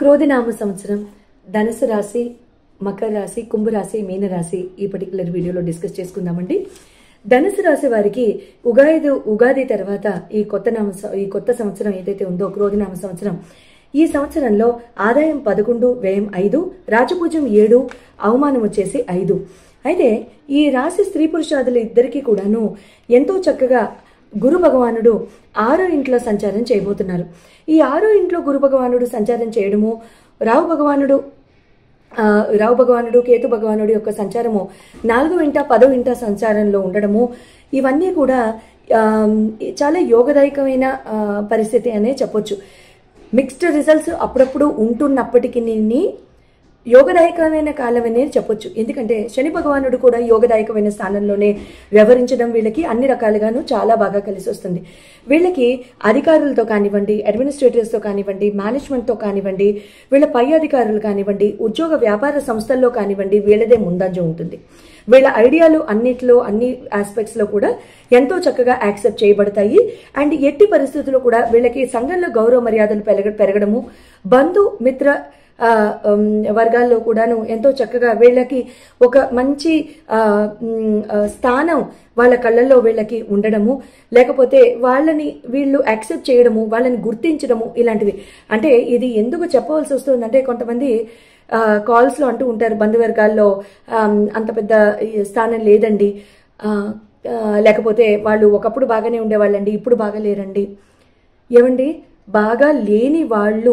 క్రోధినామ సంవత్సరం ధనుసు రాశి, మకర రాశి, కుంభరాశి, మీన రాశి ఈ పర్టికులర్ వీడియోలో డిస్కస్ చేసుకుందామండి. ధనుసు రాశి వారికి ఉగాది తర్వాత ఈ కొత్త సంవత్సరం ఏదైతే ఉందో క్రోధినామ సంవత్సరం, ఈ సంవత్సరంలో ఆదాయం 11, వ్యయం 5, రాజపూజ్యం 7, అవమానం వచ్చేసి 5. అయితే ఈ రాశి స్త్రీ పురుషాదులు ఇద్దరికీ కూడాను ఎంతో చక్కగా గురు భగవానుడు 6వ ఇంట్లో సంచారం చేయబోతున్నారు. ఈ 6వ ఇంట్లో గురు భగవానుడు సంచారం చేయడము, రాహు భగవానుడు కేతు భగవానుడు యొక్క సంచారము 4వ ఇంట 10వ ఇంట సంచారంలో ఉండడము, ఇవన్నీ కూడా చాలా యోగదాయకమైన పరిస్థితి అనే చెప్పొచ్చు. మిక్స్డ్ రిజల్ట్స్ అప్పుడప్పుడు ఉంటున్నప్పటికీ యోగదాయకమైన కాలం అనేది చెప్పొచ్చు. ఎందుకంటే శని భగవానుడు కూడా యోగదాయకమైన స్థానంలోనే వ్యవహరించడం వీళ్ళకి అన్ని రకాలుగాను చాలా బాగా కలిసి వస్తుంది. వీళ్ళకి అధికారులతో కానివ్వండి, అడ్మినిస్ట్రేటర్స్తో కానివ్వండి, మేనేజ్మెంట్తో కానివ్వండి, వీళ్ళ పై అధికారులు కానివ్వండి, ఉద్యోగ వ్యాపార సంస్థల్లో కానివ్వండి, వీళ్ళదే ముందంజ ఉంటుంది. వీళ్ళ ఐడియాలు అన్ని ఆస్పెక్ట్స్లో కూడా ఎంతో చక్కగా యాక్సెప్ట్ చేయబడతాయి. అండ్ ఎట్టి పరిస్థితుల్లో కూడా వీళ్ళకి సంఘంలో గౌరవ మర్యాదలు పెరగడము, బంధు మిత్ర వర్గాల్లో కూడాను ఎంతో చక్కగా వీళ్ళకి ఒక మంచి స్థానం వాళ్ళ కళ్ళల్లో వీళ్ళకి ఉండడము, లేకపోతే వాళ్ళని వీళ్ళు యాక్సెప్ట్ చేయడము, వాళ్ళని గుర్తించడము, ఇలాంటివి. అంటే ఇది ఎందుకు చెప్పవలసి వస్తుందంటే కొంతమంది కాల్స్లో అంటూ ఉంటారు, బంధువర్గాల్లో అంత పెద్ద స్థానం లేదండి, లేకపోతే వాళ్ళు ఒకప్పుడు బాగానే ఉండేవాళ్ళండి, ఇప్పుడు బాగా లేరండి. ఏమండి, బాగా లేని వాళ్ళు,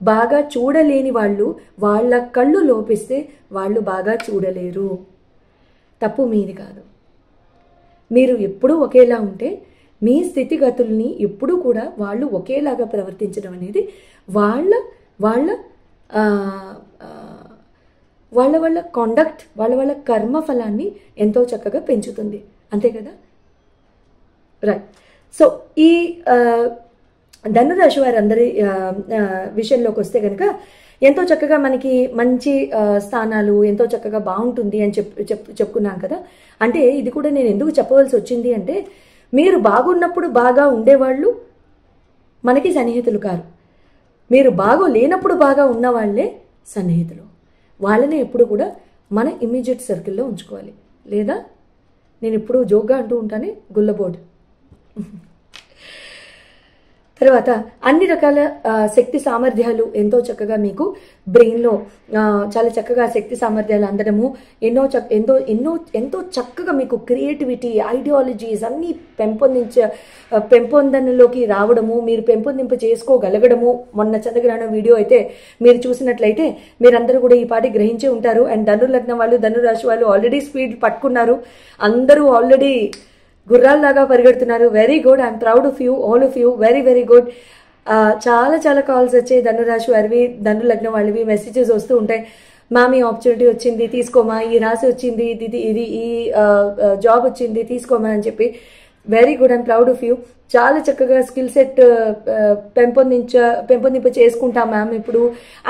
బాగా చూడలేని వాళ్ళు, వాళ్ళ కళ్ళు లోపిస్తే వాళ్ళు బాగా చూడలేరు. తప్పు మీది కాదు. మీరు ఎప్పుడూ ఒకేలా ఉంటే మీ స్థితిగతుల్ని ఎప్పుడూ కూడా వాళ్ళు ఒకేలాగా ప్రవర్తించడం అనేది వాళ్ళ కాండక్ట్, వాళ్ళ కర్మ ఫలాన్ని ఎంతో చక్కగా పెంచుతుంది. అంతే కదా? రైట్. సో ఈ ధనురాశి వారందరి విషయంలోకి వస్తే కనుక ఎంతో చక్కగా మనకి మంచి స్థానాలు, ఎంతో చక్కగా బాగుంటుంది అని చెప్పుకున్నాం కదా. అంటే ఇది కూడా నేను ఎందుకు చెప్పవలసి వచ్చింది అంటే, మీరు బాగున్నప్పుడు బాగా ఉండేవాళ్ళు మనకి సన్నిహితులు కారు, మీరు బాగో లేనప్పుడు బాగా ఉన్నవాళ్లే సన్నిహితులు. వాళ్ళనే ఎప్పుడు కూడా మన ఇమ్మీడియట్ సర్కిల్లో ఉంచుకోవాలి. లేదా నేను ఎప్పుడు జోక్గా అంటూ ఉంటానే గుల్లబోర్డు. తర్వాత అన్ని రకాల శక్తి సామర్థ్యాలు ఎంతో చక్కగా మీకు బ్రెయిన్లో చాలా చక్కగా శక్తి సామర్థ్యాలు అందడము, ఎంతో చక్కగా మీకు క్రియేటివిటీ, ఐడియాలజీస్ అన్నీ పెంపొందనలోకి రావడము, మీరు పెంపొందింపు చేసుకోగలగడము. మొన్న చంద్రగ్రహణం వీడియో అయితే మీరు చూసినట్లయితే మీరందరూ కూడా ఈ పాటి గ్రహించే ఉంటారు. అండ్ ధనుర్లగ్నం వాళ్ళు, ధనురాశి వాళ్ళు ఆల్రెడీ స్పీడ్ పట్టుకున్నారు. అందరూ ఆల్రెడీ గుర్రాల్లాగా పరిగెడుతున్నారు. Very good, I'm proud of you, all of you, very very good. చాలా కాల్స్ వచ్చాయి ధనురాశి వారివి, ధనుర్లగ్నం వాళ్ళవి, మెసేజెస్ వస్తూ ఉంటాయి. మ్యామ్ ఈ ఆపర్చునిటీ వచ్చింది తీసుకోమా, ఈ రాశి వచ్చింది, ఇది ఈ జాబ్ వచ్చింది తీసుకోమా అని చెప్పి. Very good, I'm proud of you. చాలా చక్కగా స్కిల్ సెట్ పెంపొందింప చేసుకుంటాం మ్యామ్ ఇప్పుడు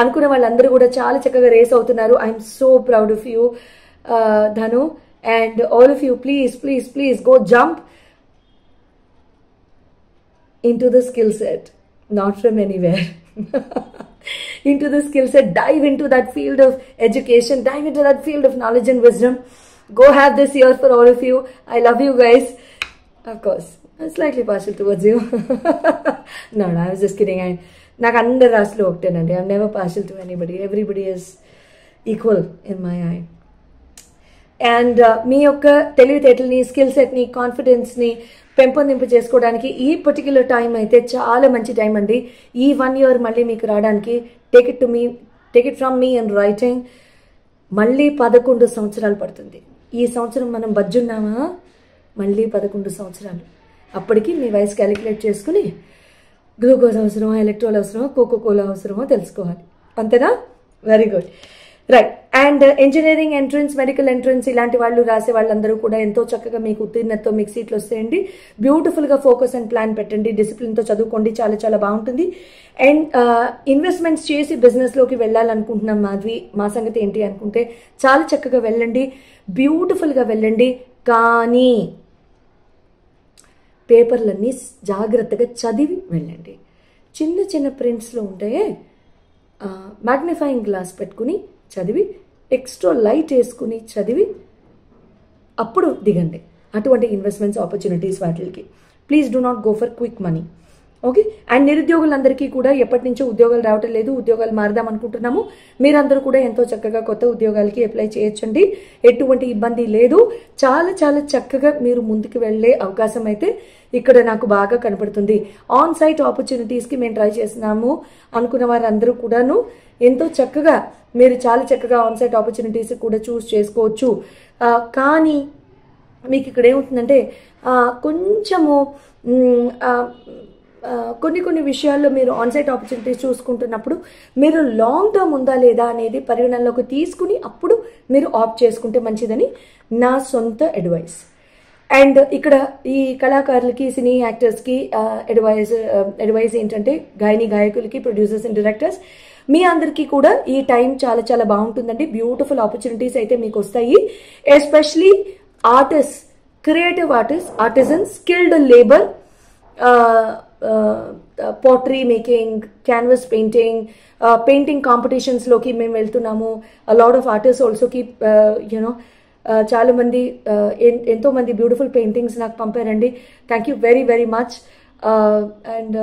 అనుకున్న వాళ్ళందరూ కూడా చాలా చక్కగా రేస్ అవుతున్నారు. I'm so proud of you Dhanu. And all of you, please go jump into the skill set, not from anywhere. Into the skill set, dive into that field of education, dive into that field of knowledge and wisdom. Go have this year for all of you. I love you guys. Of course, I'm slightly partial towards you. No, I was just kidding. నాకు అందరు రాశిలో ఒకటేనండి. I'm never partial to anybody. Everybody is equal in my eye. And మీ యొక్క తెలివితేటల్ని, skill సెట్ని, కాన్ఫిడెన్స్ని పెంపొందింపు చేసుకోవడానికి ఈ పర్టిక్యులర్ టైం అయితే చాలా మంచి టైం అండి. ఈ 1 year మళ్ళీ మీకు రావడానికి take it from me and writing మళ్ళీ 11 సంవత్సరాలు పడుతుంది. ఈ సంవత్సరం మనం బజ్జున్నామా, మళ్ళీ 11 సంవత్సరాలు. అప్పటికి మీ వయసు క్యాలిక్యులేట్ చేసుకుని గ్లూకోజ్ అవసరమో, ఎలక్ట్రోల్ అవసరమో, కోకోకోలా అవసరమో తెలుసుకోవాలి. అంతేనా? Very good, right. And engineering entrance, medical entrance ఇలాంటి వాళ్ళు రాసే వాళ్ళందరూ కూడా ఎంతో చక్కగా మీకు ఉత్తీర్ణతతో మీకు సీట్లు వస్తాయండి. బ్యూటిఫుల్గా ఫోకస్ అండ్ ప్లాన్ పెట్టండి, డిసిప్లిన్తో చదువుకోండి, చాలా బాగుంటుంది. అండ్ ఇన్వెస్ట్మెంట్స్ చేసి బిజినెస్లోకి వెళ్ళాలనుకుంటున్నాం మాధవి, మా సంగతి ఏంటి అనుకుంటే చాలా చక్కగా వెళ్ళండి, బ్యూటిఫుల్గా వెళ్ళండి. కానీ పేపర్లన్నీ జాగ్రత్తగా చదివి వెళ్ళండి. చిన్న ప్రింట్స్లో ఉంటాయే మ్యాగ్నిఫైయింగ్ గ్లాస్ పెట్టుకుని చదివి ఎక్స్ట్రా లైట్ వేసుకుని చదివి అప్పుడు దిగండి అటువంటి ఇన్వెస్ట్మెంట్స్ ఆపర్చునిటీస్ వాటికి. Please do not go for quick money. Okay. And నిరుద్యోగులందరికీ కూడా ఎప్పటి నుంచో ఉద్యోగాలు రావటం లేదు, ఉద్యోగాలు మారదాం అనుకుంటున్నాము. మీరందరూ కూడా ఎంతో చక్కగా కొత్త ఉద్యోగాలకి అప్లై చేయొచ్చండి. ఎటువంటి ఇబ్బంది లేదు. చాలా చాలా చక్కగా మీరు ముందుకు వెళ్ళే అవకాశం అయితే ఇక్కడ నాకు బాగా కనపడుతుంది. ఆన్ సైట్ ఆపర్చునిటీస్కి మేము ట్రై చేస్తున్నాము అనుకున్న వారందరూ కూడాను ఎంతో చక్కగా మీరు చాలా చక్కగా ఆన్ సైట్ ఆపర్చునిటీస్ కూడా చూస్ చేసుకోవచ్చు. కానీ మీకు ఇక్కడ ఏమవుతుందంటే కొంచెము కొన్ని విషయాల్లో మీరు ఆన్సైట్ ఆపర్చునిటీస్ చూసుకుంటున్నప్పుడు మీరు లాంగ్ టర్మ్ ఉందా లేదా అనేది పరిగణనలోకి తీసుకుని అప్పుడు మీరు ఆప్ట్ చేసుకుంటే మంచిదని నా సొంత అడ్వైస్. అండ్ ఇక్కడ ఈ కళాకారులకి, సినీ యాక్టర్స్కి అడ్వైస్ ఏంటంటే గాయకులకి, ప్రొడ్యూసర్స్ అండ్ డైరెక్టర్స్ మీ అందరికీ కూడా ఈ టైం చాలా చాలా బాగుంటుందండి. బ్యూటిఫుల్ ఆపర్చునిటీస్ అయితే మీకు వస్తాయి. Especially artist, creative artisans, skilled labour, pottery making, canvas painting కాంపిటీషన్స్లోకి మేము వెళ్తున్నాము. Lot of artist also keep చాలా మంది ఎంతో మంది బ్యూటిఫుల్ పెయింటింగ్స్ నాకు పంపారండి. Thank you very very much. And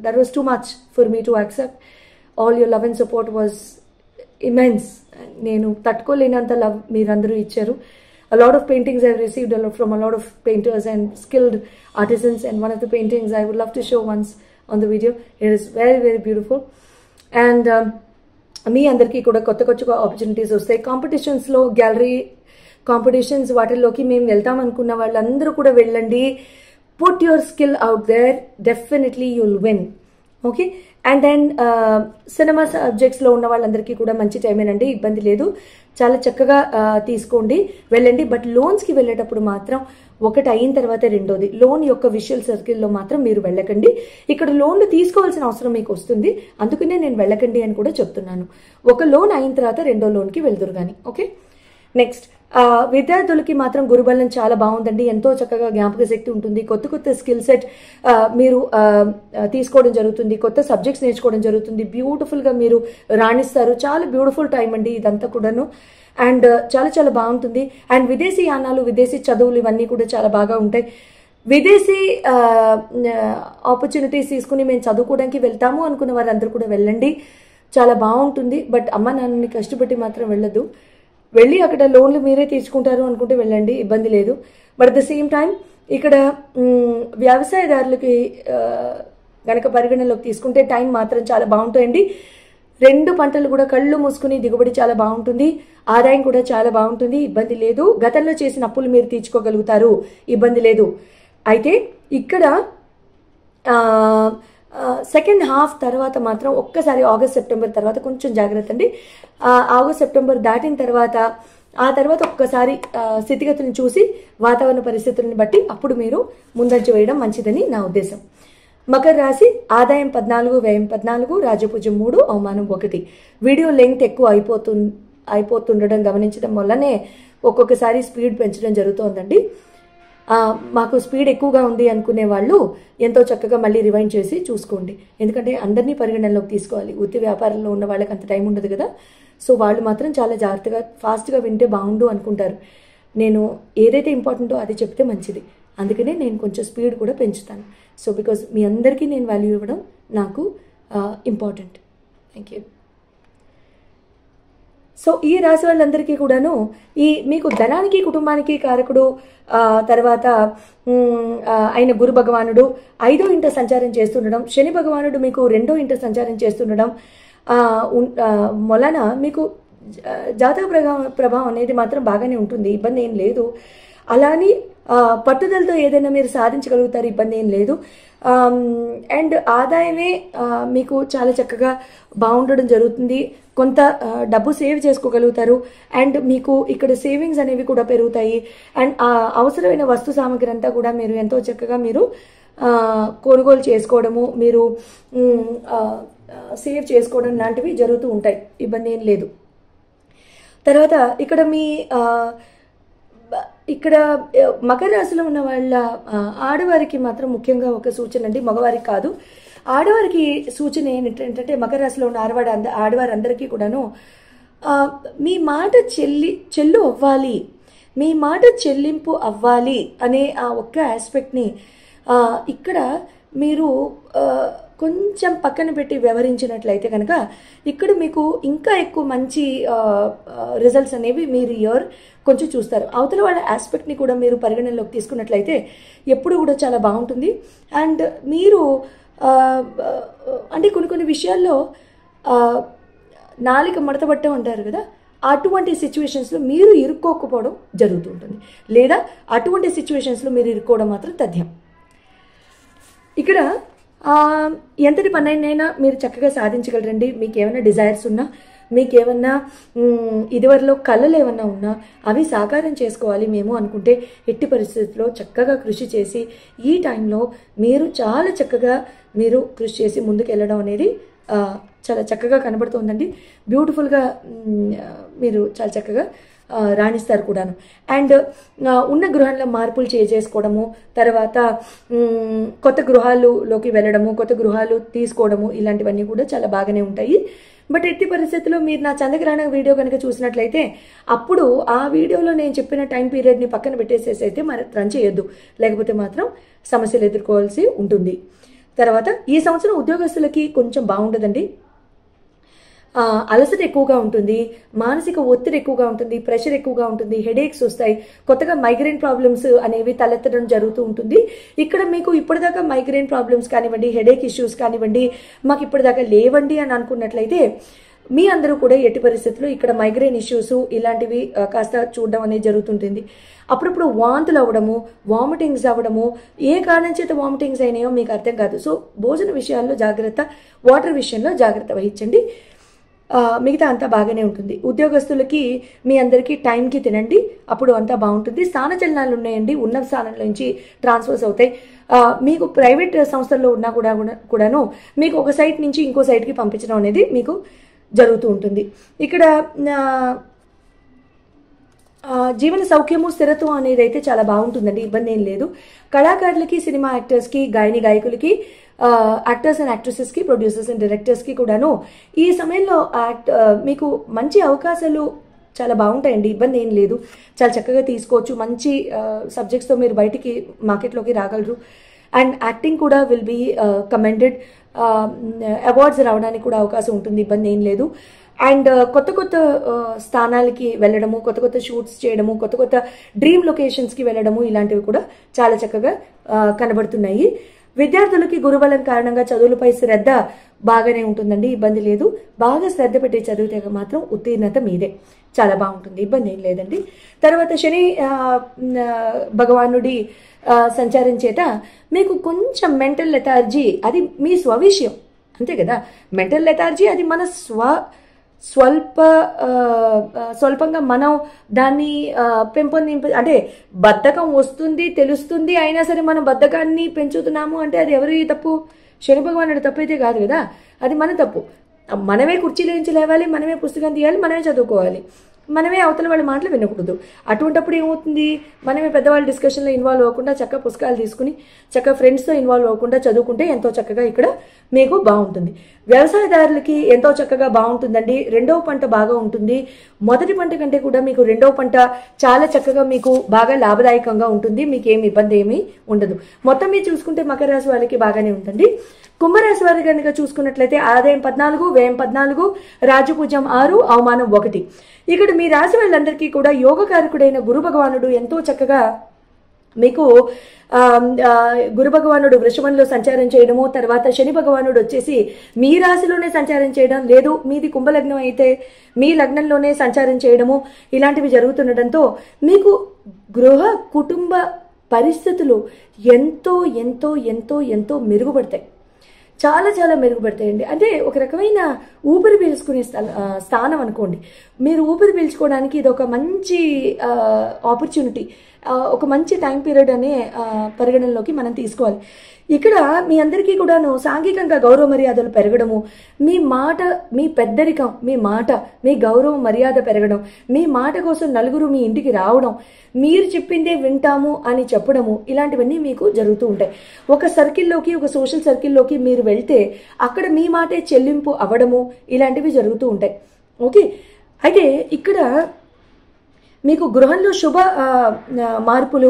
that was too much for me to accept. All your love and support was immense. నేను తట్టుకోలేనంత లవ్ మీరందరూ ఇచ్చారు. A lot of paintings I've received from a lot of painters and skilled artisans, and one of the paintings I would love to show once on the video. It is very very beautiful. And మీ అందరికీ కూడా కొత్త opportunities వస్తాయి. కాంపిటీషన్స్లో, gallery competitions వాటిల్లోకి మేము వెళ్తాం అనుకున్న వాళ్ళందరూ కూడా వెళ్ళండి. Put your skill out there. Definitely you'll win. Okay. And then cinema సబ్జెక్ట్స్లో ఉన్న వాళ్ళందరికీ కూడా మంచి టైమేనండి, ఇబ్బంది లేదు. చాలా చక్కగా తీసుకోండి, వెళ్ళండి. బట్ లోన్స్కి వెళ్ళేటప్పుడు మాత్రం ఒకటి అయిన తర్వాత రెండోది లోన్ యొక్క విజువల్ సర్కిల్లో మాత్రం మీరు వెళ్ళకండి. ఇక్కడ లోన్లు తీసుకోవాల్సిన అవసరం మీకు వస్తుంది, అందుకనే నేను వెళ్ళకండి అని కూడా చెప్తున్నాను. ఒక లోన్ అయిన తర్వాత రెండో లోన్కి వెళ్దురు కానీ. ఓకే. నెక్స్ట్ విద్యార్థులకి మాత్రం గురుబలం చాలా బాగుందండి. ఎంతో చక్కగా జ్ఞాపక శక్తి ఉంటుంది. కొత్త స్కిల్ సెట్ మీరు తీసుకోవడం జరుగుతుంది. కొత్త సబ్జెక్ట్స్ నేర్చుకోవడం జరుగుతుంది. బ్యూటిఫుల్గా మీరు రాణిస్తారు. చాలా బ్యూటిఫుల్ టైం అండి ఇదంతా కూడాను. అండ్ చాలా చాలా బాగుంటుంది. అండ్ విదేశీ యానాలు, విదేశీ చదువులు ఇవన్నీ కూడా చాలా బాగా ఉంటాయి. విదేశీ ఆపర్చునిటీస్ తీసుకుని మేము చదువుకోవడానికి వెళ్తాము అనుకున్న వారందరూ కూడా వెళ్ళండి, చాలా బాగుంటుంది. బట్ అమ్మ నాన్నని కష్టపెట్టి మాత్రం వెళ్ళదు. వెళ్ళి అక్కడ లోన్లు మీరే తీర్చుకుంటారు అనుకుంటే వెళ్ళండి, ఇబ్బంది లేదు. But at the same time ఇక్కడ వ్యవసాయదారులకి గనక పరిగణనలోకి తీసుకుంటే టైం మాత్రం చాలా బాగుంటాయండి. 2 పంటలు కూడా కళ్ళు మూసుకుని దిగుబడి చాలా బాగుంటుంది. ఆదాయం కూడా చాలా బాగుంటుంది, ఇబ్బంది లేదు. గతంలో చేసిన అప్పులు మీరు తీర్చుకోగలుగుతారు, ఇబ్బంది లేదు. అయితే ఇక్కడ సెకండ్ హాఫ్ తర్వాత మాత్రం ఒక్కసారి ఆగస్ట్ సెప్టెంబర్ తర్వాత కొంచెం జాగ్రత్త అండి. ఆగస్ట్ సెప్టెంబర్ దాటిన తర్వాత ఆ తర్వాత ఒక్కసారి స్థితిగతులను చూసి వాతావరణ పరిస్థితులను బట్టి అప్పుడు మీరు ముందంజ వేయడం మంచిదని నా ఉద్దేశం. మకర రాశి ఆదాయం 14, వ్యయం 14, రాజపూజ్యం 3, అవమానం 1. వీడియో లెంగ్త్ ఎక్కువ అయిపోతుండడం గమనించడం వల్లనే ఒక్కొక్కసారి స్పీడ్ పెంచడం జరుగుతోందండి. మాకు స్పీడ్ ఎక్కువగా ఉంది అనుకునే వాళ్ళు ఎంతో చక్కగా మళ్ళీ రివైండ్ చేసి చూసుకోండి. ఎందుకంటే అందరినీ పరిగణనలోకి తీసుకోవాలి. వృత్తి వ్యాపారంలో ఉన్న వాళ్ళకి అంత టైం ఉండదు కదా. సో వాళ్ళు మాత్రం చాలా జాగ్రత్తగా ఫాస్ట్గా వింటే బాగుండు అనుకుంటారు. నేను ఏదైతే ఇంపార్టెంటో అది చెప్తే మంచిది, అందుకనే నేను కొంచెం స్పీడ్ కూడా పెంచుతాను. సో బికాజ్ మీ అందరికీ నేను వాల్యూ ఇవ్వడం నాకు ఇంపార్టెంట్. Thank you. సో ఈ రాశి వాళ్ళందరికీ కూడాను మీకు ధనానికి, కుటుంబానికి కారకుడు తర్వాత ఆయన గురు భగవానుడు 5వ ఇంట సంచారం చేస్తుండడం, శని భగవానుడు మీకు 2వ ఇంట సంచారం చేస్తుండడం వలన మీకు జాతక ప్రభావం అనేది మాత్రం బాగానే ఉంటుంది, ఇబ్బంది ఏం లేదు. అలానే పట్టుదలతో ఏదైనా మీరు సాధించగలుగుతారు, ఇబ్బంది ఏం లేదు. అండ్ ఆదాయమే మీకు చాలా చక్కగా బాగుండడం జరుగుతుంది. కొంత డబ్బు సేవ్ చేసుకోగలుగుతారు. అండ్ మీకు ఇక్కడ సేవింగ్స్ అనేవి కూడా పెరుగుతాయి. అండ్ అవసరమైన వస్తు సామాగ్రి అంతా కూడా మీరు ఎంతో చక్కగా మీరు కొనుగోలు చేసుకోవడము, మీరు సేవ్ చేసుకోవడం లాంటివి జరుగుతూ ఉంటాయి, ఇబ్బంది ఏం లేదు. తర్వాత ఇక్కడ మకర రాశిలో ఉన్న వాళ్ళ ఆడవారికి మాత్రం ముఖ్యంగా ఒక సూచన అండి, మగవారికి కాదు. ఆడవారికి సూచన ఏంటంటే మకర రాశిలో ఉన్న ఆడవారందరికీ కూడాను మీ మాట చెల్లు అవ్వాలి, మీ మాట చెల్లింపు అవ్వాలి అనే ఆ ఒక్క ఆస్పెక్ట్ని ఇక్కడ మీరు కొంచెం పక్కన పెట్టి వ్యవహరించినట్లయితే కనుక ఇక్కడ మీకు ఇంకా ఎక్కువ మంచి రిజల్ట్స్ అనేవి మీరు ఇయర్ కొంచెం చూస్తారు. అవతల వాళ్ళ ఆస్పెక్ట్ని కూడా మీరు పరిగణనలోకి తీసుకున్నట్లయితే ఎప్పుడు కూడా చాలా బాగుంటుంది. అండ్ మీరు అంటే కొన్ని విషయాల్లో నాలిక మడతబట్టే ఉంటారు కదా, అటువంటి సిచ్యువేషన్స్లో మీరు ఇరుక్కోకపోవడం జరుగుతూ ఉంటుంది, లేదా అటువంటి సిచ్యువేషన్స్లో మీరు ఇరుక్కోవడం మాత్రం తథ్యం. ఇక్కడ ఎంతటి పనైనా మీరు చక్కగా సాధించగలరండి. మీకు ఏమైనా డిజైర్స్ ఉన్నా, మీకు ఏమన్నా ఇదివరలో కళలు ఏమన్నా ఉన్నా అవి సాకారం చేసుకోవాలి మేము అనుకుంటే ఎట్టి పరిస్థితుల్లో చక్కగా కృషి చేసి ఈ టైంలో మీరు చాలా చక్కగా మీరు కృషి చేసి ముందుకు వెళ్ళడం అనేది చాలా చక్కగా కనబడుతుందండి. బ్యూటిఫుల్గా మీరు చాలా చక్కగా రాణిస్తారు కూడాను. అండ్ ఉన్న గృహంలో మార్పులు చేసుకోవడము, తర్వాత కొత్త గృహాలులోకి వెళ్ళడము, కొత్త గృహాలు తీసుకోవడము, ఇలాంటివన్నీ కూడా చాలా బాగానే ఉంటాయి. బట్ ఎట్టి పరిస్థితుల్లో మీరు నా చంద్రగ్రహణ వీడియో కనుక చూసినట్లయితే అప్పుడు ఆ వీడియోలో నేను చెప్పిన టైం పీరియడ్ని పక్కన పెట్టేసేసి అయితే మరి రన్ చేయొద్దు, లేకపోతే మాత్రం సమస్యలు ఎదుర్కోవాల్సి ఉంటుంది. తర్వాత ఈ సంవత్సరం ఉద్యోగస్తులకి కొంచెం బాగుండదండి. అలసట ఎక్కువగా ఉంటుంది, మానసిక ఒత్తిడి ఎక్కువగా ఉంటుంది, ప్రెషర్ ఎక్కువగా ఉంటుంది, హెడేక్స్ వస్తాయి, కొత్తగా మైగ్రేన్ ప్రాబ్లమ్స్ అనేవి తలెత్తడం జరుగుతూ ఉంటుంది. ఇక్కడ మీకు ఇప్పటిదాకా మైగ్రేన్ ప్రాబ్లమ్స్ కానివ్వండి, హెడేక్ ఇష్యూస్ కానివ్వండి మాకు ఇప్పటిదాకా లేవండి అని అనుకున్నట్లయితే మీ అందరూ కూడా ఎట్టి పరిస్థితుల్లో ఇక్కడ మైగ్రేన్ ఇష్యూస్ ఇలాంటివి కాస్త చూడడం అనేది జరుగుతుంటుంది. అప్పుడప్పుడు వాంతులు అవ్వడము, వామిటింగ్స్ అవ్వడము, ఏ కారణం చేత వామిటింగ్స్ అయినాయో మీకు అర్థం కాదు. సో భోజన విషయాల్లో జాగ్రత్త, వాటర్ విషయంలో జాగ్రత్త వహించండి, మిగతా అంతా బాగానే ఉంటుంది. ఉద్యోగస్తులకి మీ అందరికీ టైంకి తినండి, అప్పుడు అంతా బాగుంటుంది. స్థానచలనాలు ఉన్నాయండి, ఉన్న స్థానంలో నుంచి ట్రాన్స్ఫర్స్ అవుతాయి. మీకు ప్రైవేట్ సంస్థల్లో ఉన్నా కూడాను మీకు ఒక సైట్ నుంచి ఇంకో సైట్కి పంపించడం అనేది మీకు జరుగుతూ ఉంటుంది. ఇక్కడ జీవన సౌఖ్యము, స్థిరత్వం అనేది అయితే చాలా బాగుంటుందండి, ఇబ్బంది ఏం లేదు. కళాకారులకి, సినిమా యాక్టర్స్కి, గాయకులకి, యాక్టర్స్ అండ్ యాక్ట్రెసెస్కి, ప్రొడ్యూసర్స్ అండ్ డైరెక్టర్స్కి కూడాను ఈ సమయంలో మీకు మంచి అవకాశాలు చాలా బాగుంటాయండి, ఇబ్బంది ఏం లేదు. చాలా చక్కగా తీసుకోవచ్చు, మంచి సబ్జెక్ట్స్తో మీరు బయటికి మార్కెట్లోకి రాగలరు. అండ్ యాక్టింగ్ కూడా విల్ బీ కమెండెడ్, అవార్డ్స్ రావడానికి కూడా అవకాశం ఉంటుంది, ఇబ్బంది ఏం లేదు. అండ్ కొత్త స్థానాలకి వెళ్ళడము, కొత్త షూట్స్ చేయడము, కొత్త డ్రీమ్ లొకేషన్స్కి వెళ్ళడము, ఇలాంటివి కూడా చాలా చక్కగా కనబడుతున్నాయి. విద్యార్థులకి గురుబలం కారణంగా చదువులపై శ్రద్ధ బాగానే ఉంటుందండి, ఇబ్బంది లేదు. బాగా శ్రద్ధ పెట్టి చదివితే మాత్రం ఉత్తీర్ణత మీదే, చాలా బాగుంటుంది, ఇబ్బంది ఏం లేదండి. తర్వాత శని భగవానుడి సంచారం చేత మీకు కొంచెం మెంటల్ లెథార్జీ, అది మీ స్వవిషయం అంతే కదా. మెంటల్ లెథార్జీ అది మన స్వల్పంగా మనం దాన్ని అంటే బద్ధకం వస్తుంది తెలుస్తుంది, అయినా సరే మనం బద్ధకాన్ని పెంచుతున్నాము అంటే అది ఎవరి తప్పు? శని భగవానుడి తప్పు అయితే కాదు కదా, అది మన తప్పు. మనమే కుర్చీలో నుంచి లేవాలి, మనమే పుస్తకం తీయాలి, మనమే చదువుకోవాలి, మనమే అవతల వాళ్ళ మాటలు వినకూడదు. అటువంటిప్పుడు ఏమవుతుంది, మనమే పెద్దవాళ్ళ డిస్కషన్లో ఇన్వాల్వ్ అవ్వకుండా చక్కగా పుస్తకాలు తీసుకుని చక్కగా ఫ్రెండ్స్తో ఇన్వాల్వ్ అవ్వకుండా చదువుకుంటే ఎంతో చక్కగా ఇక్కడ మీకు బాగుంటుంది. వ్యవసాయదారులకి ఎంతో చక్కగా బాగుంటుందండి. రెండవ పంట బాగా ఉంటుంది, మొదటి పంట కంటే కూడా మీకు రెండవ పంట చాలా చక్కగా మీకు బాగా లాభదాయకంగా ఉంటుంది, మీకు ఏమి ఇబ్బంది ఏమీ ఉండదు. మొత్తం మీరు చూసుకుంటే మకర రాశి వాళ్ళకి బాగానే ఉంటుంది. కుంభరాశి వారి కనుక చూసుకున్నట్లయితే ఆదాయం 14, వ్యయం 14, రాజపూజ్యం 6, అవమానం 1. ఇక్కడ మీ రాశి వాళ్ళందరికీ కూడా యోగకారకుడైన గురు భగవానుడు ఎంతో చక్కగా మీకు గురు భగవానుడు వృషభంలో సంచారం చేయడము, తర్వాత శని భగవానుడు వచ్చేసి మీ రాశిలోనే సంచారం చేయడం, లేదు మీది కుంభలగ్నం అయితే మీ లగ్నంలోనే సంచారం చేయడము, ఇలాంటివి జరుగుతుండటంతో మీకు గృహ కుటుంబ పరిస్థితులు ఎంతో ఎంతో ఎంతో ఎంతో మెరుగుపడతాయి, చాలా చాలా మెరుగుపడతాయండి. అంటే ఒక రకమైన ఊపిరి పీల్చుకునే స్థానం అనుకోండి. మీరు ఊపిరి పీల్చుకోవడానికి ఇది ఒక మంచి ఆపర్చునిటీ. ఒక మంచి టైం పీరియడ్ అనే పరిగణనలోకి మనం తీసుకోవాలి. ఇక్కడ మీ అందరికీ కూడాను సాంఘికంగా గౌరవ మర్యాదలు పెరగడము, మీ మాట, మీ పెద్దరికం, మీ మాట, మీ గౌరవ మర్యాద పెరగడం, మీ మాట కోసం నలుగురు మీ ఇంటికి రావడం, మీరు చెప్పిందే వింటాము అని చెప్పడము, ఇలాంటివన్నీ మీకు జరుగుతూ ఉంటాయి. ఒక సర్కిల్లోకి, ఒక సోషల్ సర్కిల్లోకి మీరు వెళ్తే అక్కడ మీ మాటే చెల్లింపు అవ్వడము, ఇలాంటివి జరుగుతూ ఉంటాయి. ఓకే, అయితే ఇక్కడ మీకు గృహంలో శుభ మార్పులు,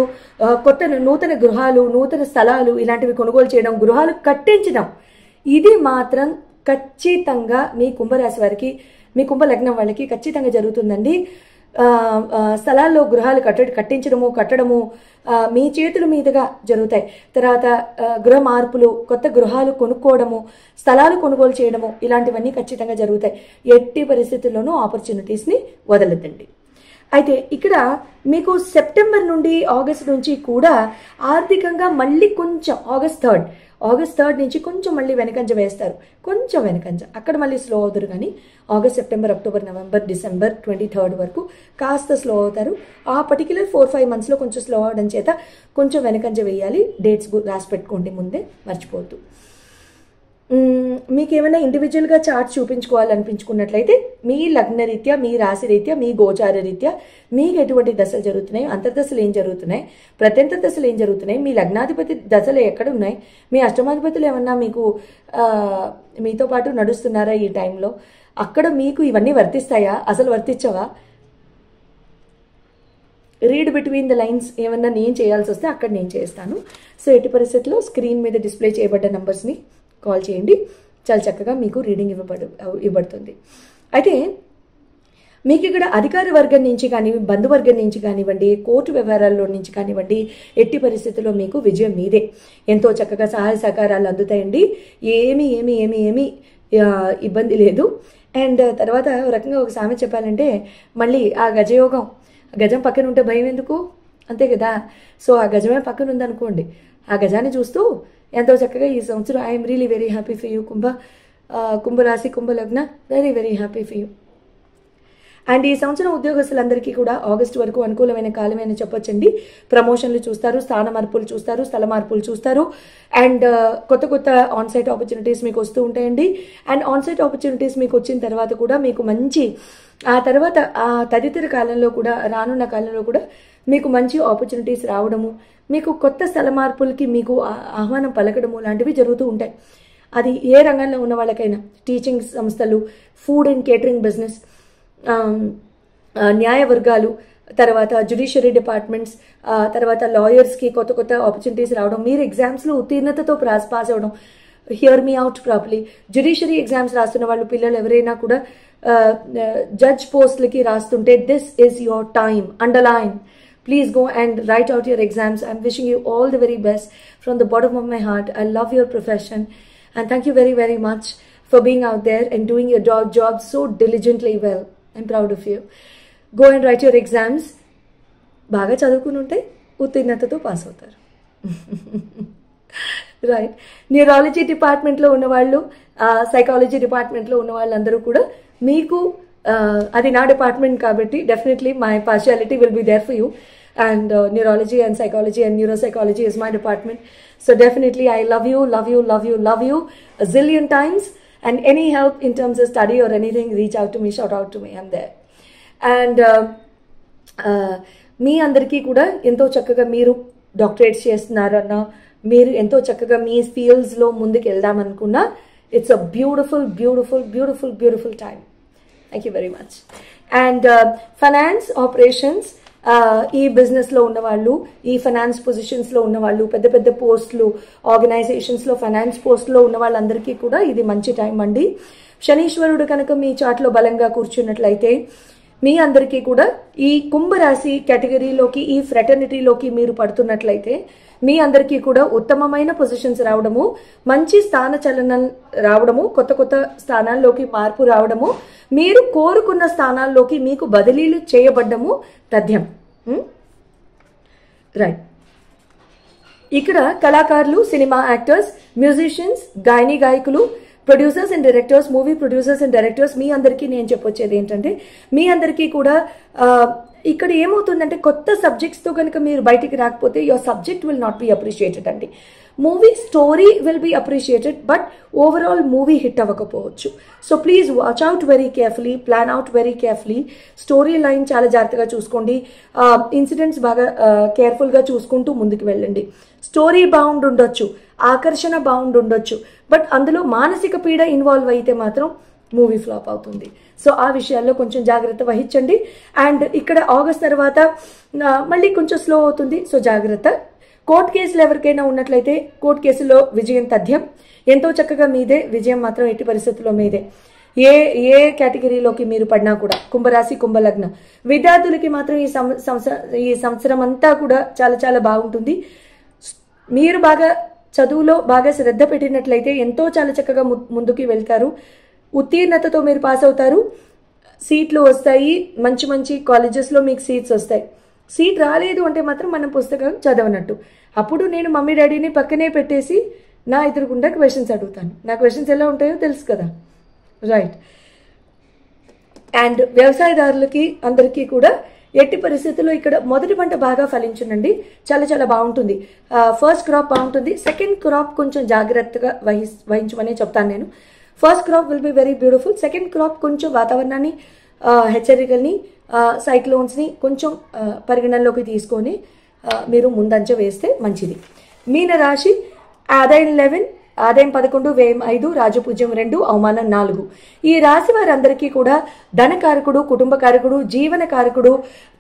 కొత్త నూతన గృహాలు, నూతన స్థలాలు ఇలాంటివి కొనుగోలు చేయడం, గృహాలు కట్టించడం, ఇది మాత్రం ఖచ్చితంగా మీ కుంభరాశి వారికి, మీ కుంభ లగ్నం వాళ్ళకి ఖచ్చితంగా జరుగుతుందండి. స్థలాల్లో గృహాలు కట్టడము మీ చేతుల మీదుగా జరుగుతాయి. తర్వాత గృహ మార్పులు, కొత్త గృహాలు కొనుక్కోవడము, స్థలాలు కొనుగోలు చేయడము, ఇలాంటివన్నీ ఖచ్చితంగా జరుగుతాయి. ఎట్టి పరిస్థితుల్లోనూ ఆపర్చునిటీస్ని వదలద్దండి. అయితే ఇక్కడ మీకు సెప్టెంబర్ నుండి ఆగస్ట్ నుంచి కూడా ఆర్థికంగా మళ్ళీ కొంచెం ఆగస్ట్ థర్డ్ నుంచి కొంచెం మళ్ళీ వెనకంజ వేస్తారు, కొంచెం వెనకంజ, అక్కడ మళ్ళీ స్లో అవుతారు. కానీ August, September, October, November, December 23rd వరకు కాస్త స్లో అవుతారు. ఆ పర్టికులర్ 4-5 monthsలో కొంచెం స్లో అవడం చేత కొంచెం వెనకంజ వేయాలి. డేట్స్ రాసి పెట్టుకోండి ముందే, మర్చిపోవద్దు. మీకు ఏమైనా ఇండివిజువల్గా చార్ట్ చూపించుకోవాలనిపించుకున్నట్లయితే మీ లగ్న రీత్యా, మీ రాశి రీత్యా, మీ గోచార రీత్యా మీకు ఎటువంటి దశలు జరుగుతున్నాయి, అంతర్దశలు ఏం జరుగుతున్నాయి, ప్రత్యంత దశలు ఏం జరుగుతున్నాయి, మీ లగ్నాధిపతి దశలు ఎక్కడ ఉన్నాయి, మీ అష్టమాధిపతులు ఏమన్నా మీకు మీతో పాటు నడుస్తున్నారా ఈ టైంలో, అక్కడ మీకు ఇవన్నీ వర్తిస్తాయా, అసలు వర్తించవా? రీడ్ బిట్వీన్ ద లైన్స్ ఏమన్నా నేను చేయాల్సి వస్తే అక్కడ నేను చేస్తాను. సో ఎట్టి పరిస్థితుల్లో స్క్రీన్ మీద డిస్ప్లే చేయబడ్డ నంబర్స్ని కాల్ చేయండి, చాలా చక్కగా మీకు రీడింగ్ ఇవ్వబడుతుంది. అయితే మీకు ఇక్కడ అధికార వర్గం నుంచి కానివ్వండి, బంధువర్గం నుంచి కానివ్వండి, కోర్టు వ్యవహారాల్లో నుంచి కానివ్వండి, ఎట్టి పరిస్థితుల్లో మీకు విజయం మీదే. ఎంతో చక్కగా సహాయ సహకారాలు అందుతాయండి. ఏమీ ఇబ్బంది లేదు. అండ్ తర్వాత రకంగా ఒక సామెత చెప్పాలంటే, మళ్ళీ ఆ గజయోగం, గజం పక్కన ఉంటే భయం ఎందుకు, అంతే కదా. సో ఆ గజమే పక్కన ఉందనుకోండి, ఆ గజాన్ని చూస్తూ ఎంతో చక్కగా ఈ సంవత్సరం I'm really very happy for you కుంభరాశి, కుంభలగ్న, very happy for you. And ఈ సంవత్సరం ఉద్యోగస్తులందరికీ కూడా ఆగస్టు వరకు అనుకూలమైన కాలమని చెప్పొచ్చండి. ప్రమోషన్లు చూస్తారు, స్థాన మార్పులు చూస్తారు, స్థల మార్పులు చూస్తారు. అండ్ కొత్త ఆన్సైట్ ఆపర్చునిటీస్ మీకు వస్తూ ఉంటాయండి. అండ్ ఆన్సైట్ ఆపర్చునిటీస్ మీకు వచ్చిన తర్వాత కూడా మీకు మంచి, ఆ తర్వాత ఆ తదితర కాలంలో కూడా, రానున్న కాలంలో కూడా మీకు మంచి ఆపర్చునిటీస్ రావడము, మీకు కొత్త స్థల మార్పులకి మీకు ఆహ్వానం పలకడము లాంటివి జరుగుతూ ఉంటాయి. అది ఏ రంగంలో ఉన్న వాళ్ళకైనా, టీచింగ్ సంస్థలు, ఫుడ్ అండ్ కేటరింగ్ బిజినెస్, న్యాయ వర్గాలు, తర్వాత జ్యుడిషియరీ డిపార్ట్మెంట్స్, తర్వాత లాయర్స్కి కొత్త ఆపర్చునిటీస్ రావడం, మీరు ఎగ్జామ్స్లో ఉత్తీర్ణతతో పాస్ అవ్వడం. Hear me out properly. Judiciary exams రాస్తున్న వాళ్ళు, పిల్లలు ఎవరైనా కూడా జడ్జ్ పోస్ట్లకి రాస్తుంటే, this is your time. Underline, please go and write out your exams. I'm wishing you all the very best from the bottom of my heart. I love your profession and thank you very much for being out there and doing your job so diligently well. I'm proud of you. Go and write your exams. బాగా చదువుకుని ఉంటే ఉత్తీర్ణతతో pass అవుతారు. Right. Neurology డిపార్ట్మెంట్లో ఉన్నవాళ్ళు, psychology డిపార్ట్మెంట్లో ఉన్న వాళ్ళందరూ కూడా మీకు, అది నా డిపార్ట్మెంట్ కాబట్టి definitely my partiality will be there for you. And neurology and psychology and neuropsychology is my department. So definitely I love you a zillion times. And any help in terms of study or anything, reach out to me, shout out to me, I'm there. And మీ అందరికీ కూడా ఎంతో చక్కగా మీరు doctorates చేస్తున్నారన్నా, మీరు ఎంతో చక్కగా మీ ఫీల్డ్స్లో ముందుకు వెళ్దామనుకున్నా, it's a beautiful time. Thank you very much. And finance operations, ఈ బిజినెస్లో ఉన్నవాళ్ళు, ఈ ఫైనాన్స్ పొజిషన్స్లో ఉన్నవాళ్ళు, పెద్ద పోస్టులు, ఆర్గనైజేషన్స్లో ఫైనాన్స్ పోస్ట్లో ఉన్న వాళ్ళందరికీ కూడా ఇది మంచి టైం అండి. శనీశ్వరుడు కనుక మీ చాట్లో బలంగా కూర్చున్నట్లయితే మీ అందరికీ కూడా ఈ కుంభరాశి కేటగిరీలోకి, ఈ ఫ్రెటర్నిటీలోకి మీరు పడుతున్నట్లయితే మీ అందరికీ కూడా ఉత్తమమైన పొజిషన్స్ రావడము, మంచి స్థాన చలనం రావడము, కొత్త స్థానాల్లోకి మార్పు రావడము, మీరు కోరుకున్న స్థానాల్లోకి మీకు బదిలీలు చేయబడ్డము తథ్యం. రైట్. ఇక్కడ కళాకారులు, సినిమా యాక్టర్స్, మ్యూజిషియన్స్, గాయకులు, producers and directors, movie producers and directors, మీ అందరికీ నేను చెప్పొచ్చేది ఏంటంటే, మీ అందరికీ కూడా ఇక్కడ ఏమవుతుందంటే కొత్త సబ్జెక్ట్స్తో కనుక మీరు బయటికి రాకపోతే your subject will not be appreciated అండి. Movie story will be appreciated, but overall movie hit అవ్వకపోవచ్చు. So please watch out very carefully, plan out very carefully. Story line చాలా జాగ్రత్తగా చూసుకోండి, ఇన్సిడెంట్స్ బాగా కేర్ఫుల్గా చూసుకుంటూ ముందుకు వెళ్ళండి. స్టోరీ బాగుండి ఉండొచ్చు, ఆకర్షణ బాగుండి ఉండొచ్చు, బట్ అందులో మానసిక పీడ ఇన్వాల్వ్ అయితే మాత్రం మూవీ ఫ్లాప్ అవుతుంది. సో ఆ విషయాల్లో కొంచెం జాగ్రత్త వహించండి. అండ్ ఇక్కడ ఆగస్ట్ తర్వాత మళ్ళీ కొంచెం స్లో అవుతుంది, సో జాగ్రత్త. కోర్టు కేసులు ఎవరికైనా ఉన్నట్లయితే కోర్టు కేసులో విజయం తథ్యం, ఎంతో చక్కగా మీదే, విజయం మాత్రం ఎట్టి పరిస్థితుల్లో మీదే. ఏ కేటగిరీలోకి మీరు పడినా కూడా, కుంభరాశి కుంభలగ్న విద్యార్థులకి మాత్రం ఈ సంవత్సరం అంతా కూడా చాలా చాలా బాగుంటుంది. మీరు బాగా చదువులో బాగా శ్రద్ధ పెట్టినట్లయితే ఎంతో చాలా చక్కగా ముందుకు వెళ్తారు. ఉత్తీర్ణతతో మీరు పాస్ అవుతారు, సీట్లు వస్తాయి, మంచి మంచి కాలేజెస్లో మీకు సీట్స్ వస్తాయి. సీట్ రాలేదు అంటే మాత్రం మనం పుస్తకం చదవనట్టు. అప్పుడు నేను మమ్మీ డాడీని పక్కనే పెట్టేసి నా ఎదురుగుండా క్వశ్చన్స్ అడుగుతాను. నా క్వశ్చన్స్ ఎలా ఉంటాయో తెలుసు కదా, రైట్. అండ్ వ్యవసాయదారులకి అందరికీ కూడా ఎట్టి పరిస్థితుల్లో ఇక్కడ మొదటి పంట బాగా ఫలించునండి, చాలా చాలా బాగుంటుంది. ఫస్ట్ క్రాప్ బాగుంటుంది, సెకండ్ క్రాప్ కొంచెం జాగ్రత్తగా వహించమని చెప్తాను నేను. First crop will be very beautiful, second crop కొంచెం వాతావరణాన్ని, హెచ్చరికల్ని, సైక్లోన్స్ని కొంచెం పరిగణనలోకి తీసుకొని మీరు ముందంచ వేస్తే మంచిది. మీన రాశి ఆదాయం 11, ఆదాయం 11, వ్యయం 5, రాజపూజ్యం 2, అవమానం 4. ఈ రాశి వారందరికీ కూడా ధనకారకుడు, కుటుంబకారకుడు, జీవనకారకుడు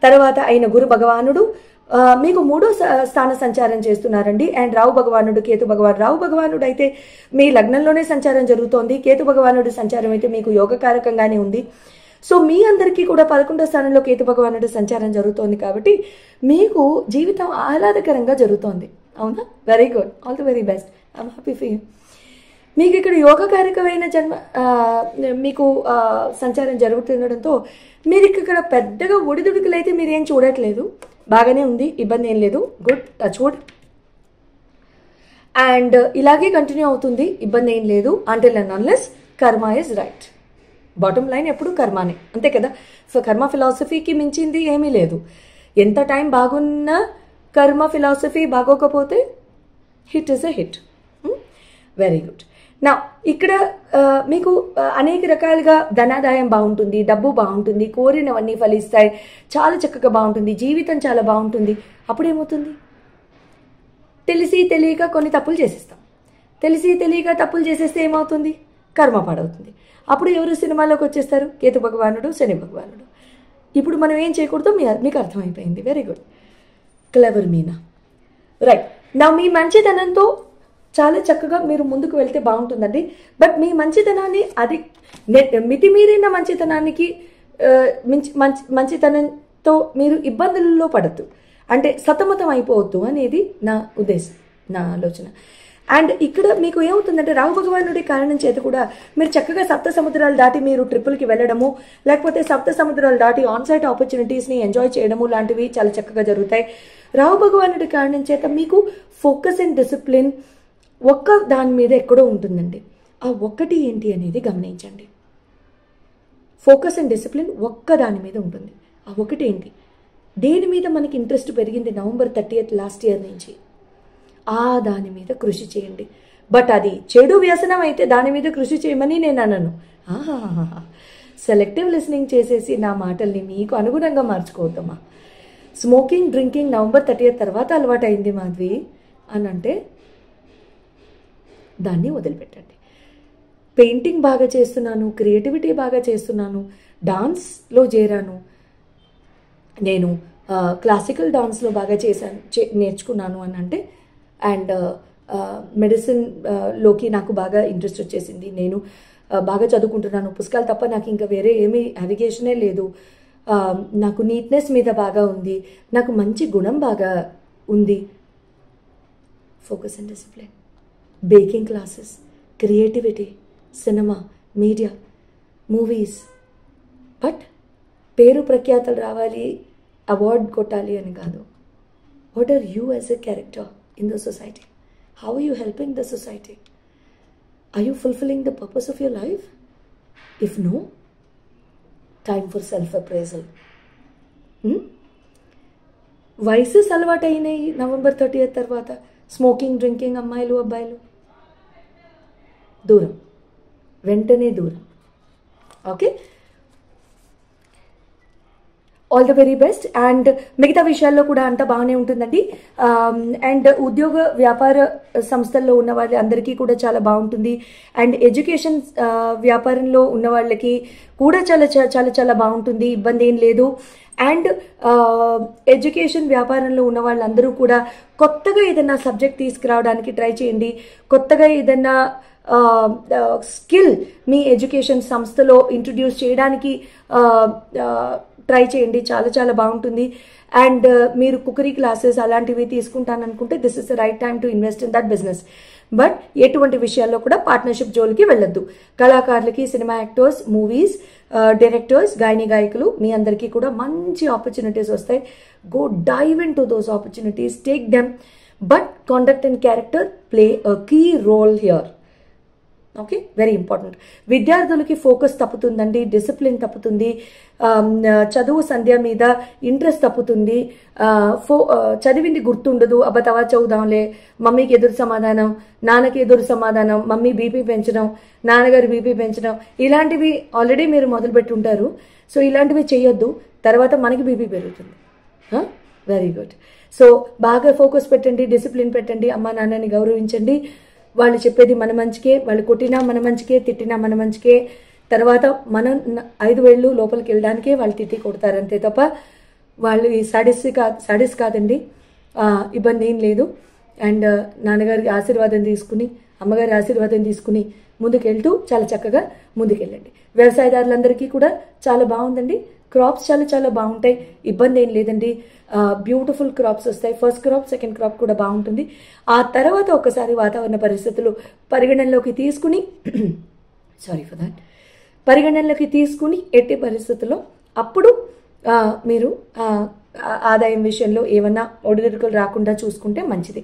తర్వాత అయిన గురు భగవానుడు మీకు 3వ స్థాన సంచారం చేస్తున్నారండి. అండ్ రావు భగవానుడు, కేతు భగవానుడు, రావు భగవానుడు అయితే మీ లగ్నంలోనే సంచారం జరుగుతోంది, కేతు భగవానుడు సంచారం అయితే మీకు యోగకారకంగానే ఉంది. సో మీ అందరికీ కూడా 11వ స్థానంలో కేతు భగవానుడు సంచారం జరుగుతోంది కాబట్టి మీకు జీవితం ఆహ్లాదకరంగా జరుగుతోంది. అవునా? Very good, all the very best, I'm happy for you. మీకు ఇక్కడ యోగకారకమైన మీకు సంచారం జరుగుతుండడంతో మీరు ఇక్కడ పెద్దగా ఒడిదుడుకులు అయితే మీరు ఏం చూడట్లేదు, బాగానే ఉంది, ఇబ్బంది ఏం లేదు, గుడ్, టచ్ వుడ్. అండ్ ఇలాగే కంటిన్యూ అవుతుంది, ఇబ్బంది ఏం లేదు, అంటిల్ అండ్ అన్లెస్ కర్మ ఇస్ రైట్. బాటమ్ లైన్ ఎప్పుడు కర్మానే, అంతే కదా. సో కర్మ ఫిలాసఫీకి మించింది ఏమీ లేదు. ఎంత టైం బాగున్నా కర్మ ఫిలాసఫీ బాగోకపోతే hit is a hit. Very good. నా ఇక్కడ మీకు అనేక రకాలుగా ధనాదాయం బాగుంటుంది, డబ్బు బాగుంటుంది, కోరినవన్నీ ఫలిస్తాయి, చాలా చక్కగా బాగుంటుంది, జీవితం చాలా బాగుంటుంది. అప్పుడేమవుతుంది? తెలిసి తెలియక కొన్ని తప్పులు చేసేస్తాం. తెలిసి తెలియక తప్పులు చేసేస్తే ఏమవుతుంది? కర్మ పాడవుతుంది. అప్పుడు ఎవరు సినిమాలోకి వచ్చేస్తారు? కేతు భగవానుడు, శని భగవానుడు. ఇప్పుడు మనం ఏం చేయకూడదో మీకు అర్థమైపోయింది. Very good, clever Meena. Right. నా మీ మంచితనంతో చాలా చక్కగా మీరు ముందుకు వెళ్తే బాగుంటుందండి. బట్ మీ మంచితనాన్ని అది మితిమీరిన మంచితనానికి మంచితనంతో మీరు ఇబ్బందులలో పడద్దు, అంటే సతమతం అయిపోవద్దు అనేది నా ఉద్దేశం, నా ఆలోచన. అండ్ ఇక్కడ మీకు ఏమవుతుందంటే రాహు భగవానుడి కారణం చేత కూడా మీరు చక్కగా సప్త సముద్రాలు దాటి మీరు ట్రిప్పులకి వెళ్ళడము, లేకపోతే సప్త సముద్రాలు దాటి ఆన్సైట్ ఆపర్చునిటీస్ని ఎంజాయ్ చేయడము లాంటివి చాలా చక్కగా జరుగుతాయి. రాహు భగవానుడి కారణం చేత మీకు ఫోకస్ అండ్ డిసిప్లిన్ ఒక్క దాని మీద ఎక్కడో ఉంటుందండి. ఆ ఒక్కటి ఏంటి అనేది గమనించండి. ఫోకస్ అండ్ డిసిప్లిన్ ఒక్క దాని మీద ఉంటుంది. ఆ ఒకటి ఏంటి? దేని మీద మనకి ఇంట్రెస్ట్ పెరిగింది November 30th లాస్ట్ ఇయర్ నుంచి, ఆ దాని మీద కృషి చేయండి. బట్ అది చెడు వ్యసనం అయితే దాని మీద కృషి చేయమని నేను అనను. సెలెక్టివ్ లిసనింగ్ చేసేసి నా మాటల్ని మీకు అనుగుణంగా మార్చుకోవద్దమ్మా. స్మోకింగ్, డ్రింకింగ్ November 30th తర్వాత అలవాటు అయింది మాధవి అని అంటే దాన్ని వదిలిపెట్టండి. పెయింటింగ్ బాగా చేస్తున్నాను, క్రియేటివిటీ బాగా చేస్తున్నాను, డాన్స్లో చేరాను, నేను క్లాసికల్ డాన్స్లో బాగా నేర్చుకున్నాను అని అంటే, అండ్ మెడిసిన్లోకి నాకు బాగా ఇంట్రెస్ట్ వచ్చేసింది, నేను బాగా చదువుకుంటున్నాను, పుస్తకాలు తప్ప నాకు ఇంకా వేరే ఏమీ నావిగేషనే లేదు, నాకు నీట్నెస్ మీద బాగా ఉంది, నాకు మంచి గుణం బాగా ఉంది. Focus and discipline, baking classes, creativity, cinema, media, movies. But పేరు ప్రఖ్యాతలు రావాలి, అవార్డ్ కొట్టాలి అని కాదు. What are you as a character in the society? How are you helping the society? Are you fulfilling the purpose of your life? If no, time for self-appraisal. వయసెస్ అలవాటు అయినాయి November 30th తర్వాత. Smoking, drinking, అమ్మాయిలు అబ్బాయిలు దూరం, వెంటనే దూరం. Okay, all the very best. And మిగతా విషయాల్లో కూడా అంతా బాగానే ఉంటుందండి. అండ్ ఉద్యోగ వ్యాపార సంస్థల్లో ఉన్న వాళ్ళందరికీ కూడా చాలా బాగుంటుంది. అండ్ ఎడ్యుకేషన్ వ్యాపారంలో ఉన్న వాళ్ళకి కూడా చాలా చాలా చాలా బాగుంటుంది, ఇబ్బంది ఏం లేదు. అండ్ ఎడ్యుకేషన్ వ్యాపారంలో ఉన్న వాళ్ళందరూ కూడా కొత్తగా ఏదైనా సబ్జెక్ట్ తీసుకురావడానికి ట్రై చేయండి. కొత్తగా ఏదైనా స్కిల్ మీ ఎడ్యుకేషన్ సంస్థలో ఇంట్రడ్యూస్ చేయడానికి ట్రై చేయండి, చాలా చాలా బాగుంటుంది. అండ్ మీరు కుకరీ క్లాసెస్ అలాంటివి తీసుకుంటాననుకుంటే this is the right time to invest in that business. But ఎటువంటి విషయాల్లో కూడా పార్ట్నర్షిప్ జోలికి వెళ్ళొద్దు. కళాకారులకి, సినిమా యాక్టర్స్, మూవీస్ డైరెక్టర్స్, గాయకులు మీ అందరికీ కూడా మంచి ఆపర్చునిటీస్ వస్తాయి. Go dive into those opportunities, take them. But conduct and character play a key role here. Okay, very important. విద్యార్థులకి ఫోకస్ తప్పుతుందండి, డిసిప్లిన్ తప్పుతుంది, చదువు సంధ్య మీద ఇంట్రెస్ట్ తప్పుతుంది, చదివింది గుర్తుండదు. అబ్బతవా చదువుదాంలే, మమ్మీకి ఎదురు సమాధానం, నాన్నకి ఎదురు సమాధానం, మమ్మీ బీపీ పెంచడం, నాన్నగారు బీపీ పెంచడం, ఇలాంటివి ఆల్రెడీ మీరు మొదలుపెట్టి ఉంటారు. సో ఇలాంటివి చేయొద్దు, తర్వాత మనకి బీపీ పెరుగుతుంది. Very good. సో బాగా ఫోకస్ పెట్టండి, డిసిప్లిన్ పెట్టండి, అమ్మా నాన్నని గౌరవించండి. వాళ్ళు చెప్పేది మన మంచికే, వాళ్ళు కొట్టినా మన మంచికే, తిట్టినా మన మంచికే. తర్వాత మనం 5 వేళ్ళు లోపలికి వెళ్ళడానికే వాళ్ళు తిట్టి కొడతారు అంతే తప్ప వాళ్ళు ఈ సాడిస్ కాదండి. ఇబ్బంది ఏం లేదు. అండ్ నాన్నగారికి ఆశీర్వాదం తీసుకుని, అమ్మగారి ఆశీర్వాదం తీసుకుని ముందుకెళ్తూ చాలా చక్కగా ముందుకెళ్ళండి. వ్యవసాయదారులందరికీ కూడా చాలా బాగుందండి. క్రాప్స్ చాలా చాలా బాగుంటాయి, ఇబ్బంది ఏం లేదండి. బ్యూటిఫుల్ క్రాప్స్ వస్తాయి. ఫస్ట్ క్రాప్, సెకండ్ క్రాప్ కూడా బాగుంటుంది. ఆ తర్వాత ఒకసారి వాతావరణ పరిస్థితులు పరిగణనలోకి తీసుకుని పరిగణనలోకి తీసుకుని ఎట్టి పరిస్థితుల్లో అప్పుడు మీరు ఆదాయం విషయంలో ఏమన్నా ఒడిదుడుకులు రాకుండా చూసుకుంటే మంచిది.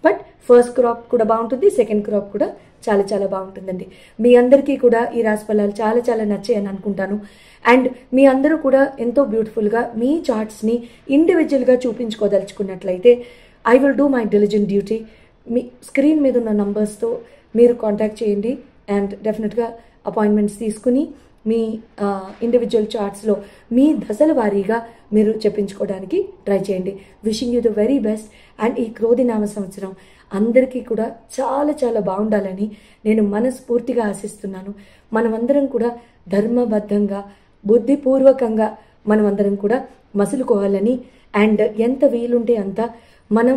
బట్ ఫస్ట్ క్రాప్ కూడా బాగుంటుంది, సెకండ్ క్రాప్ కూడా చాలా చాలా బాగుంటుందండి. మీ అందరికీ కూడా ఈ రాశి ఫలాలు చాలా చాలా నచ్చాయని అనుకుంటాను. అండ్ మీ అందరూ కూడా ఎంతో బ్యూటిఫుల్గా మీ చార్ట్స్ని ఇండివిజువల్గా చూపించుకోదలుచుకున్నట్లయితే I will do my diligent duty. మీ స్క్రీన్ మీద ఉన్న నంబర్స్తో మీరు కాంటాక్ట్ చేయండి అండ్ డెఫినెట్గా అపాయింట్మెంట్స్ తీసుకుని మీ ఇండివిజువల్ చార్ట్స్లో మీ దశల వారీగా మీరు చెప్పించుకోవడానికి ట్రై చేయండి. Wishing you the very best. And ఈ క్రోధినామ సంవత్సరం అందరికీ కూడా చాలా చాలా బాగుండాలని నేను మనస్ఫూర్తిగా ఆశిస్తున్నాను. మనమందరం కూడా ధర్మబద్ధంగా, బుద్ధిపూర్వకంగా మనమందరం కూడా మసులుకోవాలని, అండ్ ఎంత వీలుంటే అంత మనం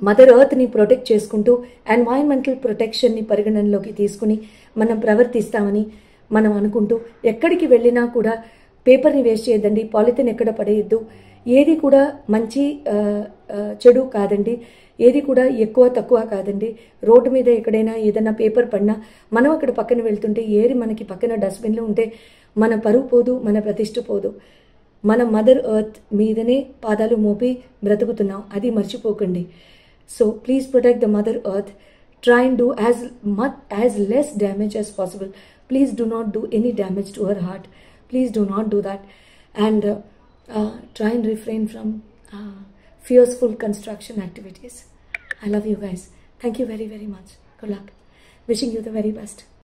మదర్ ఎర్త్ని ప్రొటెక్ట్ చేసుకుంటూ ఎన్వైరన్మెంటల్ ప్రొటెక్షన్ని పరిగణనలోకి తీసుకుని మనం ప్రవర్తిస్తామని మనం అనుకుంటూ, ఎక్కడికి వెళ్ళినా కూడా పేపర్ని వేస్ట్ చేయొద్దండి, పాలిథిన్ ఎక్కడ పడేయద్దు. ఏది కూడా మంచి చెడు కాదండి, ఏది కూడా ఎక్కువ తక్కువ కాదండి. రోడ్డు మీద ఎక్కడైనా ఏదైనా పేపర్ పడినా మనం అక్కడ పక్కన వెళ్తుంటే ఏరి మనకి పక్కన డస్ట్బిన్లో ఉంటే మన పరువు పోదు, మన ప్రతిష్ట పోదు. మన మదర్ ఎర్త్ మీదనే పాదాలు మోపి బ్రతుకుతున్నాం, అది మర్చిపోకండి. So please protect the mother earth. Try and do as less damage as possible. Please do not do any damage to her heart. Please do not do that. And try and refrain from fearful construction activities. I love you guys. Thank you very, very much. Good luck. Wishing you the very best.